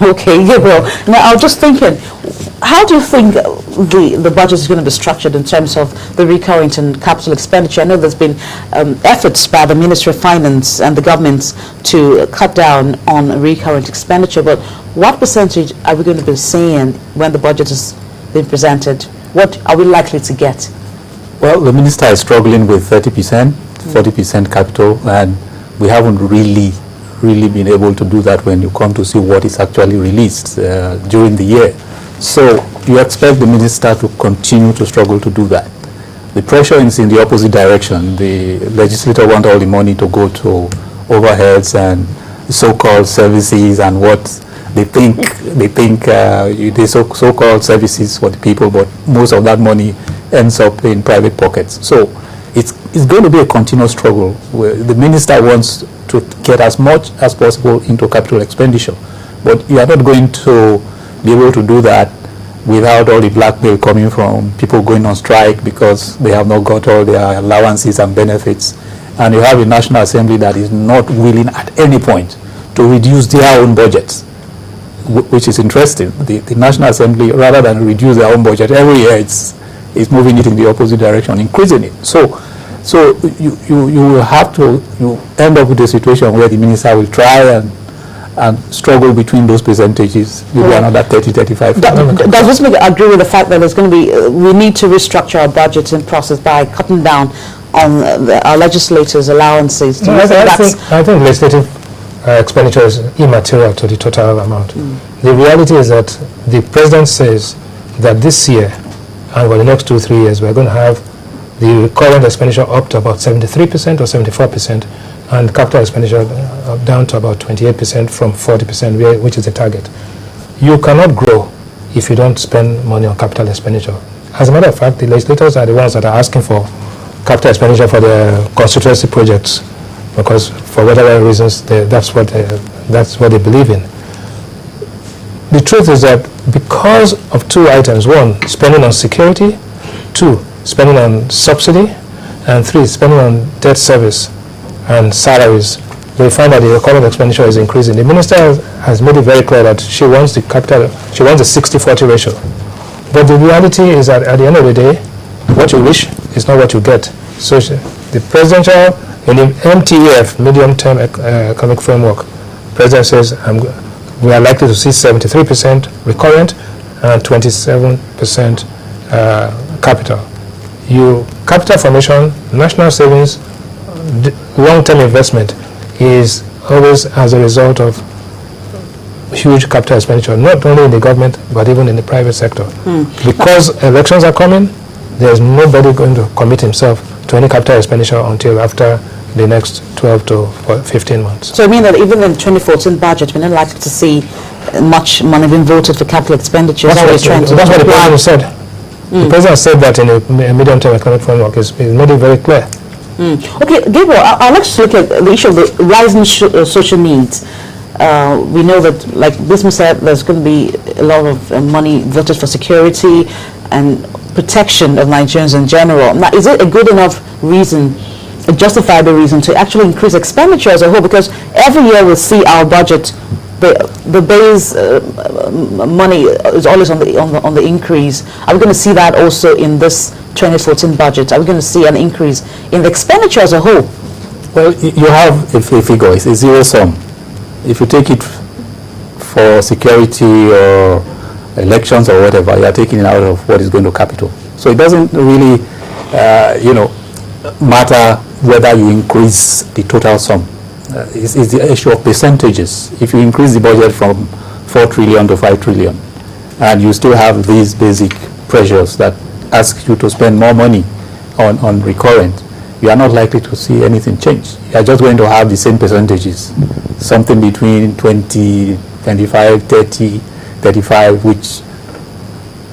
Okay, Gabriel. Now, I was just thinking, how do you think the budget is going to be structured in terms of the recurrent and capital expenditure? I know there's been efforts by the Ministry of Finance and the government to cut down on recurrent expenditure, but what percentage are we going to be seeing when the budget is being presented? What are we likely to get? Well, the minister is struggling with 30%, 40% capital, and we haven't really been able to do that when you come to see what is actually released during the year. So you expect the minister to continue to struggle to do that. The pressure is in the opposite direction. The legislator want all the money to go to overheads and so-called services and what they think the so-called services for the people, but most of that money ends up in private pockets. So it's going to be a continuous struggle where the minister wants to get as much as possible into capital expenditure, but you are not going to be able to do that without all the blackmail coming from people going on strike because they have not got all their allowances and benefits, and you have a National Assembly that is not willing at any point to reduce their own budgets, which is interesting. The National Assembly, rather than reduce their own budget every year, it's moving it in the opposite direction, increasing it. So you have to end up with a situation where the minister will try and struggle between those percentages, maybe another 30-35. Does this make you agree with the fact that there's going to be we need to restructure our budgets and process by cutting down on our legislators' allowances? No, I think legislative expenditure is immaterial to the total amount. The reality is that the president says that this year and for the next 2-3 years we're going to have the current expenditure up to about 73% or 74%, and capital expenditure down to about 28% from 40%, which is the target. You cannot grow if you don't spend money on capital expenditure. As a matter of fact, the legislators are the ones that are asking for capital expenditure for the constituency projects, because for whatever reasons that's what they believe in. The truth is that because of two items: one, spending on security; two, spending on subsidy; and three, spending on debt service and salaries, we find that the current expenditure is increasing. The minister has made it very clear that she wants the 60-40 ratio. But the reality is that at the end of the day, what you wish is not what you get. So the presidential, in the MTEF, medium-term economic framework, the president says we are likely to see 73% recurrent and 27% capital. Capital formation, national savings, long-term investment is always as a result of huge capital expenditure, not only in the government but even in the private sector. Because elections are coming, there's nobody going to commit himself to any capital expenditure until after the next 12 to 15 months. So I mean that even in 2014 budget, we're not likely to see much money being voted for capital expenditure. That's what the president said. The president said that in a medium-term economic framework. It's made it very clear. Okay, Gabriel, I'd like to look at the issue of the rising social needs. We know that, like Bismarck said, there's going to be a lot of money voted for security and protection of Nigerians in general. Now, is it a good enough reason, a justifiable reason, to actually increase expenditure as a whole? Because every year we'll see our budget, the base money is always on the increase. Are we going to see that also in this 2014 budget? Are we going to see an increase in the expenditure as a whole? Well, you have a figure. It's a zero sum. If you take it for security or elections or whatever, you are taking it out of what is going to capital. So it doesn't really, matter whether you increase the total sum. It's the issue of percentages. If you increase the budget from 4 trillion to 5 trillion, and you still have these basic pressures that ask you to spend more money on recurrent, you are not likely to see anything change. You are just going to have the same percentages, something between 20, 25, 30, 35, which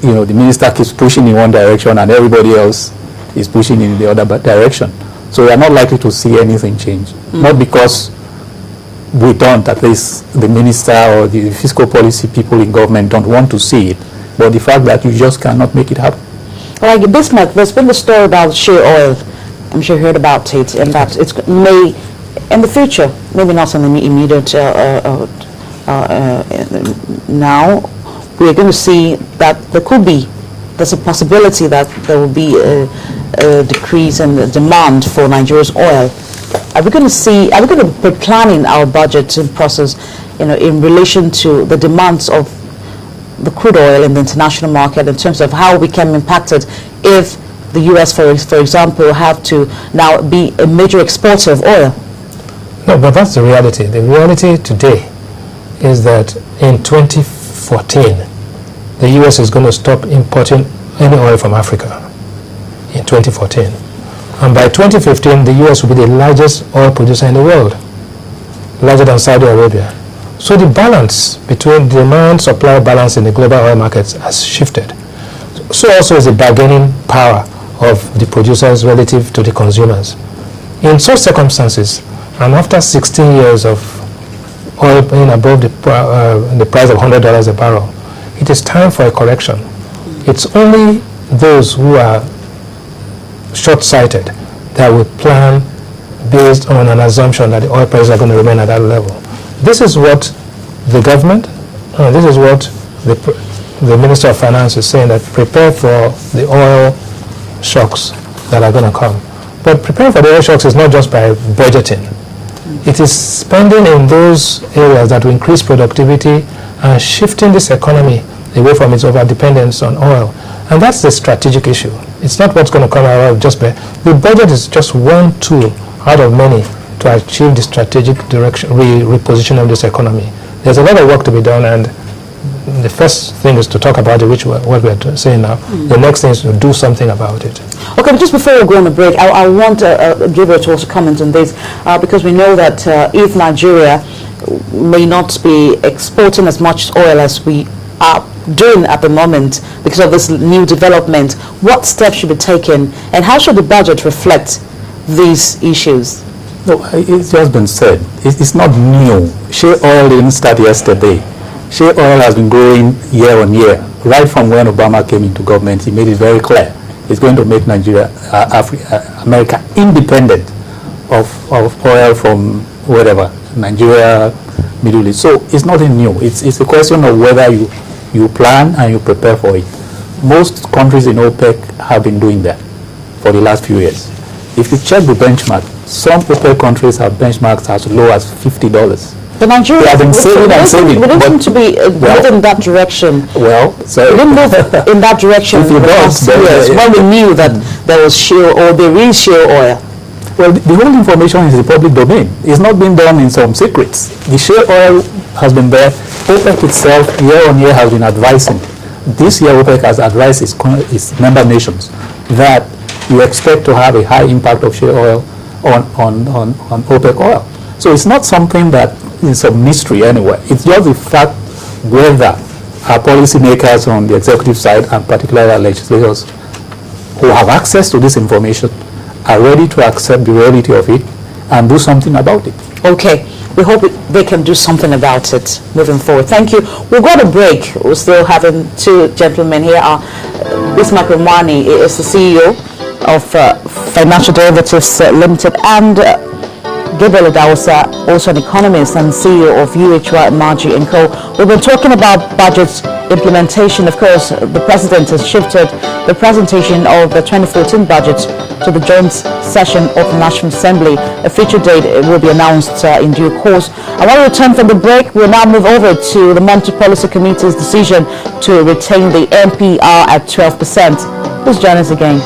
the minister keeps pushing in one direction and everybody else is pushing in the other direction. So we are not likely to see anything change. Not because we don't, at least the minister or the fiscal policy people in government don't want to see it, but the fact that you just cannot make it happen. Like Bismarck, there's been the story about shale oil. I'm sure you heard about it, and that it may, in the future, maybe not in the immediate now, we're going to see that there's a possibility that there will be a decrease in the demand for Nigeria's oil. Are we going to be planning our budget process, in relation to the demands of the crude oil in the international market, in terms of how we can impact it if the U.S., for example, have to now be a major exporter of oil? No, but that's the reality. The reality today is that in 2014, the U.S. is going to stop importing any oil from Africa in 2014. And by 2015, the U.S. will be the largest oil producer in the world, larger than Saudi Arabia. So the balance between demand-supply balance in the global oil markets has shifted. So also is the bargaining power of the producers relative to the consumers. In such circumstances, and after 16 years of oil being above the price of $100 a barrel, it is time for a correction. It's only those who are short-sighted that will plan based on an assumption that the oil prices are going to remain at that level. This is what the government, this is what the Minister of Finance is saying, that prepare for the oil shocks that are going to come. But preparing for the oil shocks is not just by budgeting. It is spending in those areas that will increase productivity and shifting this economy away from its over-dependence on oil. And that's the strategic issue. It's not what's going to come out just by... The budget is just one tool out of many to achieve the strategic direction, reposition of this economy. There's a lot of work to be done, and the first thing is to talk about it, which what we're saying now. The next thing is to do something about it. Okay, but just before we go on a break, I want Gabriel to also comment on this, because we know that if Nigeria may not be exporting as much oil as we are doing at the moment because of this new development, what steps should be taken, and how should the budget reflect these issues? No, it's just been said. It's not new. Shale oil didn't start yesterday. Shale oil has been growing year on year. Right from when Obama came into government, he made it very clear. It's going to make Nigeria, America independent of oil from wherever, Nigeria, Middle East. So it's nothing new. It's a question of whether you plan and you prepare for it. Most countries in OPEC have been doing that for the last few years. If you check the benchmark, some OPEC countries have benchmarks as low as $50. But Nigeria, they have been saving and saving. We didn't seem to be moving in that direction. Well, so we didn't move in that direction if you for the past 2 years when we knew that there was shale, or there is shale oil. Well, the whole information is the public domain. It's not being done in some secrets. The shale oil has been there. OPEC itself, year on year, has been advising. This year, OPEC has advised its member nations that you expect to have a high impact of shale oil on OPEC oil. So it's not something that is a mystery anywhere. It's just the fact whether our policymakers on the executive side, and particularly our legislators who have access to this information, are ready to accept the reality of it and do something about it. Okay. We hope they can do something about it moving forward. Thank you. We'll go to break. We're still having two gentlemen here. Bismarck Romani is the CEO of Financial Derivatives Limited, and Gabriel Adawusa, also an economist and CEO of UHY Margie & Co. We've been talking about budget implementation. Of course, the president has shifted the presentation of the 2014 budget to the joint session of the National Assembly. A future date will be announced in due course. I want to return from the break. We'll now move over to the Monetary Policy Committee's decision to retain the MPR at 12%. Please join us again.